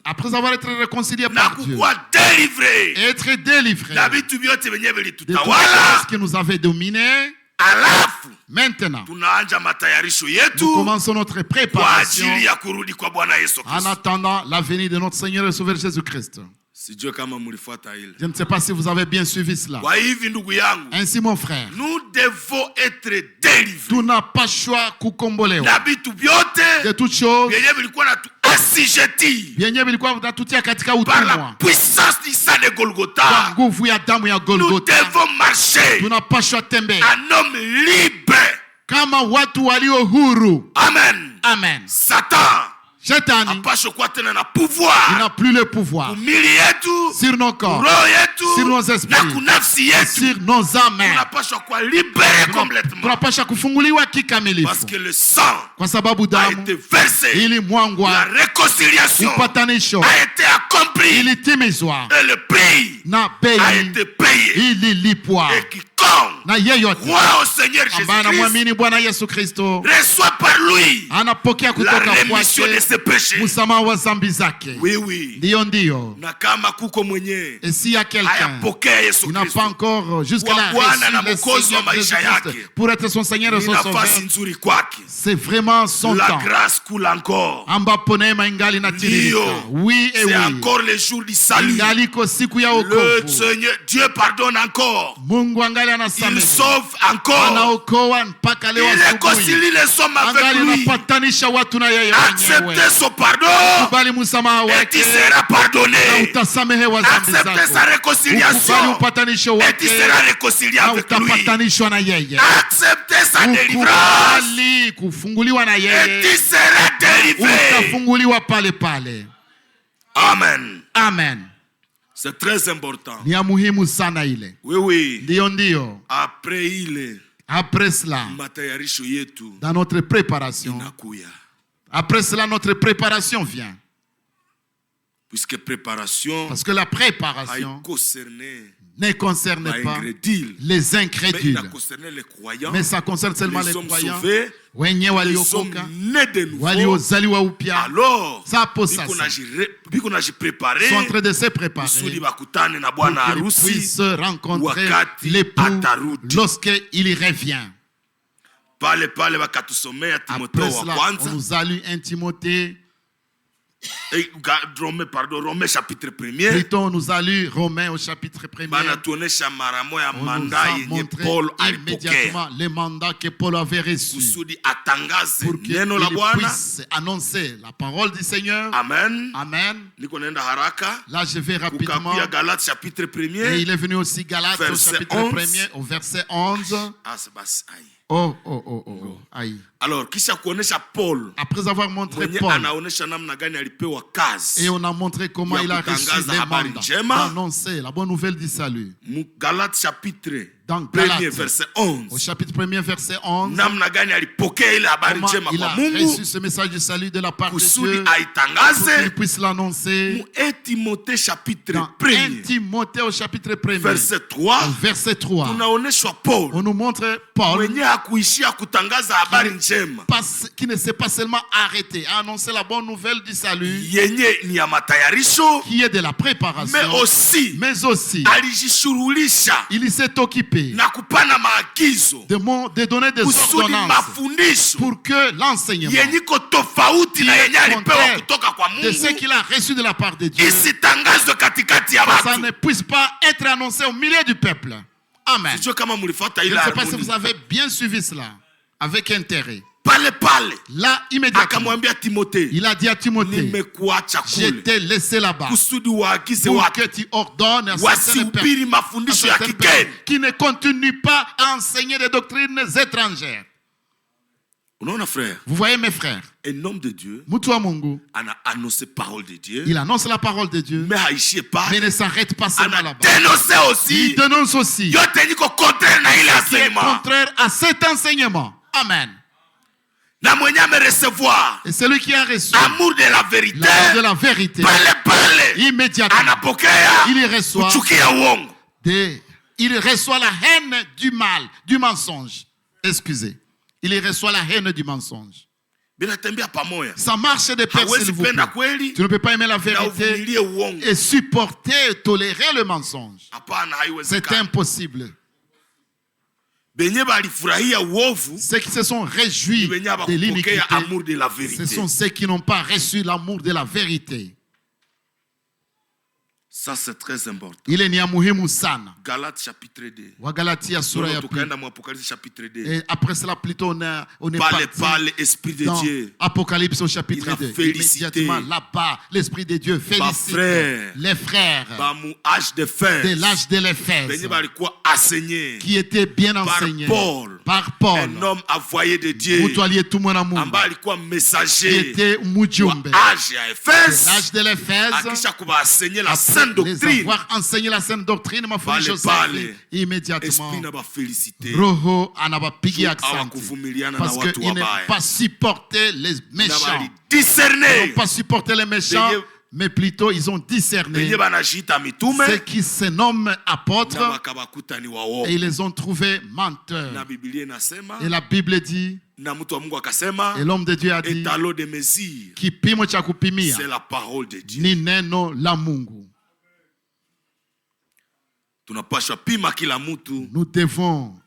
Après avoir été réconcilié par Dieu, être délivré de toutes choses qui nous avaient dominés, maintenant, nous commençons notre préparation en attendant la venue de notre Seigneur et Sauveur Jésus-Christ. Je ne sais pas si vous avez bien suivi cela. Ainsi, mon frère, nous devons être délivrés. Tu n'as pas choix de toutes choses. Par la puissance du sang de Golgotha, nous devons marcher. Tu n'as pas choix de un homme libre. Amen. Amen. Satan, Shetani, il n'a plus le pouvoir sur nos corps, sur nos esprits, sur nos âmes. Tunapasha kufunguliwa kikamilifu parce que le sang kwa sababu a damu été versé, la ilimwangwa, réconciliation upatanisho a été accomplie ilitimizwa et le prix na a bei été payé. ililipwa. Et quiconque Na yeyote croit au Seigneur ambaye Jésus-Christ anamwamini Bwana Yesu Kristo reçoit par lui anapokea la kutoka rémission de kwake ses péchés. msamaha wa dhambi zake. Oui, oui. Ndiyo. Na kama kuko mwenye Et s'il y a quelqu'un ayapokea Yesu qui n'a Kristo pas encore jusqu'à Kwa Bwana reçu na le Mwokozi Seigneur wa maisha Jésus-Christ yake, pour être son Seigneur et ni son Sauveur, nafasi nzuri kwake. c'est vraiment son La temps grâce coule encore. ambapo neema ingali inatiririka. Ndio. Oui et C'est oui, encore le jour du salut. ingaliko siku ya Le wokovu. Seigneur, Dieu pardonne encore. Mungu angali Il anasamehe, sauve encore. anaokoa mpaka leo Il asubuhi, réconcilie les hommes avec angali lui. anapatanisha watu na yeye mwenyewe. Acceptez son pardon Kubali msamaha et tu wake seras na pardonné. utasamehewa dhambi Acceptez sa zako. Ukubali réconciliation upatanisho et tu wake seras réconcilié na avec lui. utapatanishwa na yeye. Acceptez sa délivrance Ukubali kufunguliwa na et tu yeye, seras délivré. utafunguliwa pale pale. Amen. Amen. C'est très important. Ni ya muhimu sana ile. Oui, oui. Ndiyo. Après ile Après cela, matayarisho yetu dans notre préparation, inakuya. après cela, notre préparation vient. Puisque préparation Parce que la préparation ne concerne pas les incrédules, mais ça concerne seulement les croyants, wenye waliokoka, waliozaliwa upya. Alors, Ça pour ça, sont en train de se préparer pour qu'ils puissent rencontrer l'époux lorsqu'il revient. Après cela, on nous a lu un Timothée. Romains chapitre 1er. Plutôt, on nous a lu Romains au chapitre 1er. On nous a montré immédiatement les mandats que Paul avait reçus pour qu'il puisse annoncer la parole du Seigneur. Amen. Amen. Là, je vais rapidement. Galates chapitre 1er. Et il est venu aussi Galates au chapitre 1er, au verset 11. Aïe. Alors, Paul, après avoir montré Paul, et on a montré comment il a reçu les mandats d'annoncer la bonne nouvelle du salut. Galates chapitre dans Galates, verset 11. Au chapitre 1er, verset 11, comment il a reçu ce message du salut de la part de Dieu pour qu'il puisse l'annoncer. Dans 1 Timothée au chapitre 1er, verset 3, on nous montre Paul qui ne s'est pas seulement arrêté à annoncer la bonne nouvelle du salut, qui est de la préparation, mais aussi il s'est occupé de donner des ordonnances pour que l'enseignement de ce qu'il a reçu de la part de Dieu, ça ne puisse pas être annoncé au milieu du peuple. Amen. Je ne sais pas si vous avez bien suivi cela avec intérêt. Là, immédiatement, il a dit à Timothée, je t'ai laissé là-bas pour que tu ordonnes à certaines personnes qui ne continuent pas à enseigner des doctrines étrangères. Vous voyez mes frères, un homme de Dieu a annoncé parole de Dieu. Il annonce la parole de Dieu, mais ne s'arrête pas seulement là-bas. Il dénonce aussi ce qui est contraire à cet enseignement. Amen. Et celui qui a reçu l'amour de la vérité, immédiatement, il reçoit la haine du mal, du mensonge. Excusez. Il reçoit la haine du mensonge. Ça marche de pair, s'il vous plaît. Tu ne peux pas aimer la vérité et supporter, tolérer le mensonge. C'est impossible. Ceux qui se sont réjouis de l'iniquité, ce sont ceux qui n'ont pas reçu l'amour de la vérité. Ça, c'est très important. Ile ni ya muhimu sana. Galates chapitre 2. Wagalatia sura ya pili. Apocalypse chapitre 2. Et après cela, plutôt on est par l'Esprit de Dieu. Apocalypse au chapitre 2. Immédiatement là-bas, l'Esprit de Dieu félicite les frères de l'âge de l'Éphèse qui étaient bien enseignés par Paul, un homme envoyé de Dieu, qui était mujumbe de l'âge de l'Éphèse, les avoir enseigné la sainte doctrine, immédiatement Roho anabapigia aksanti parce qu'ils n'ont pas supporté les méchants. Ils n'ont pas supporté les méchants, mais plutôt ils ont discerné ceux qui se nomment apôtres et ils les ont trouvés menteurs. Et la Bible dit, et l'homme de Dieu a dit, kipimo cha kupimia ni neno la Mungu. Nous devons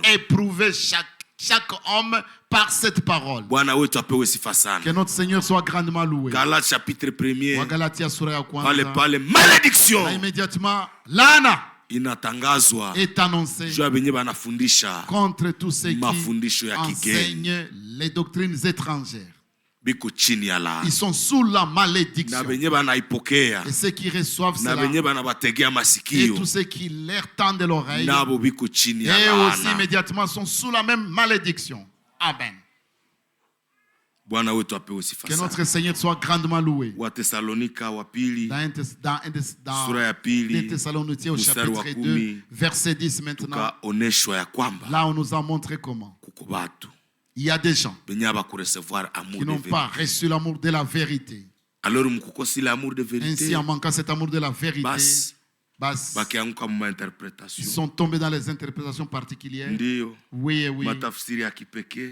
éprouver chaque homme par cette parole. Que notre Seigneur soit grandement loué. Galates chapitre 1. Wagalatia sura ya kwanza. Parle malédiction. Immédiatement, laana inatangazwa est annoncé contre tous ceux qui enseignent les doctrines étrangères. Ils sont sous la malédiction. Et ceux qui reçoivent cela, et tous ceux qui leur tendent l'oreille, et aussi immédiatement sont sous la même malédiction. Amen. Que notre Seigneur soit grandement loué. Dans Thessaloniciens au chapitre 2, verset 10 maintenant. Là, on nous a montré comment. Il y a des gens qui n'ont pas reçu l'amour de la vérité. Ainsi, en manquant cet amour de la vérité, ils sont tombés dans les interprétations particulières. Oui, oui.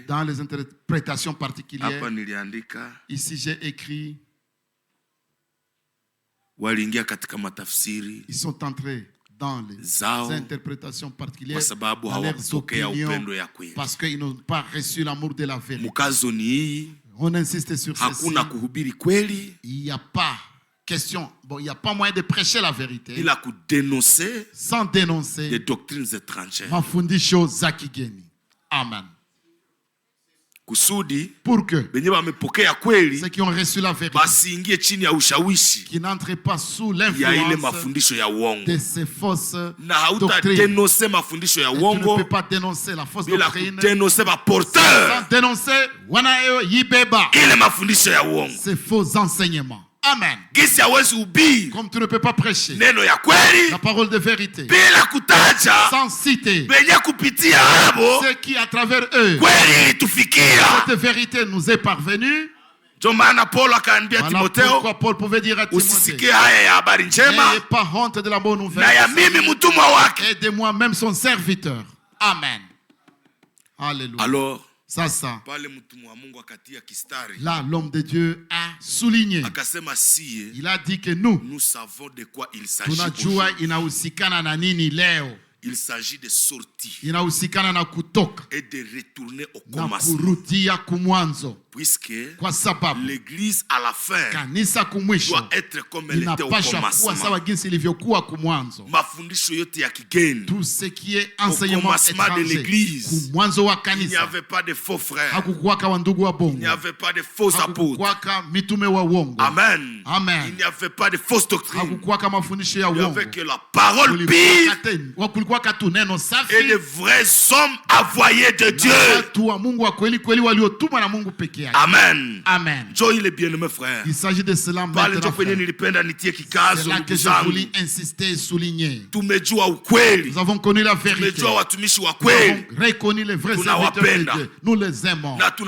Dans les interprétations particulières. Ici, j'ai écrit. Ils sont entrés dans les interprétations particulières, dans leurs opinions, parce qu'ils n'ont pas reçu l'amour de la vérité. On insiste sur ceci. Il n'y a pas question, il n'y a pas moyen de prêcher la vérité sans dénoncer des doctrines étrangères. Mafundisho za kigeni. Amen. Pour que ceux qui ont reçu la vérité qui n'entrent pas sous l'influence de ces fausses doctrines. Tu ne peux pas dénoncer la fausse doctrine sans dénoncer ces faux enseignements. Amen. Comme tu ne peux pas prêcher la parole de vérité sans citer ceux qui à travers eux cette vérité nous est parvenue. Voilà pourquoi Paul pouvait dire à Timothée, n'ayez pas honte de la bonne nouvelle et de moi-même son serviteur. Amen. Alléluia. Alors, là, l'homme de Dieu a souligné. Il a dit que nous savons de quoi il s'agit. Tunajua inahusikana na nini leo. Il s'agit de sortir inahusikana na kutoka et de retourner au na commencement. kurudia kumwanzo. Puisque kwa sababu l'église à la fin kanisa kumwisho doit être comme elle était au commencement. Sawa jinsi ilivyokuwa kumwanzo. Mafundisho yote ya kigeni. Tout ce qui est enseignement de l'église. Kumwanzo wa kanisa. Il n'y avait pas de faux frères. Hakukuwaka wa ndugu wa bongo. Il n'y avait pas de faux apôtres. Hakukuwaka mitume wa uongo. Amen. Amen. Il n'y avait pas de fausses doctrines. Hakukuwaka mafundisho ya uongo. Il n'y avait que la parole pure. Kulikuwaka tu neno safi. Et de vrais hommes envoyés de Dieu. Watu wa Mungu wa kweli kweli waliotumwa na Mungu pekee. Amen. Amen. Joy le bien-aimé frère. Il s'agit de cela maintenant. C'est là que je voulais insister et souligner. Nous avons connu la vérité. Nous avons reconnu les vrais serviteurs de Dieu. Nous les aimons. Et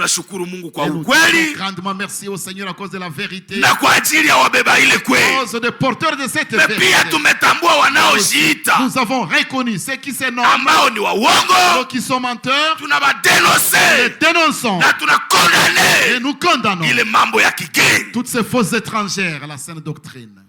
nous disons grandement merci au Seigneur à cause de la vérité. À cause des porteurs de cette vérité. Nous avons reconnu ceux qui se nomment, qui sont menteurs. Les dénonçons. Et nous condamnons toutes ces fausses étrangères à la saine doctrine.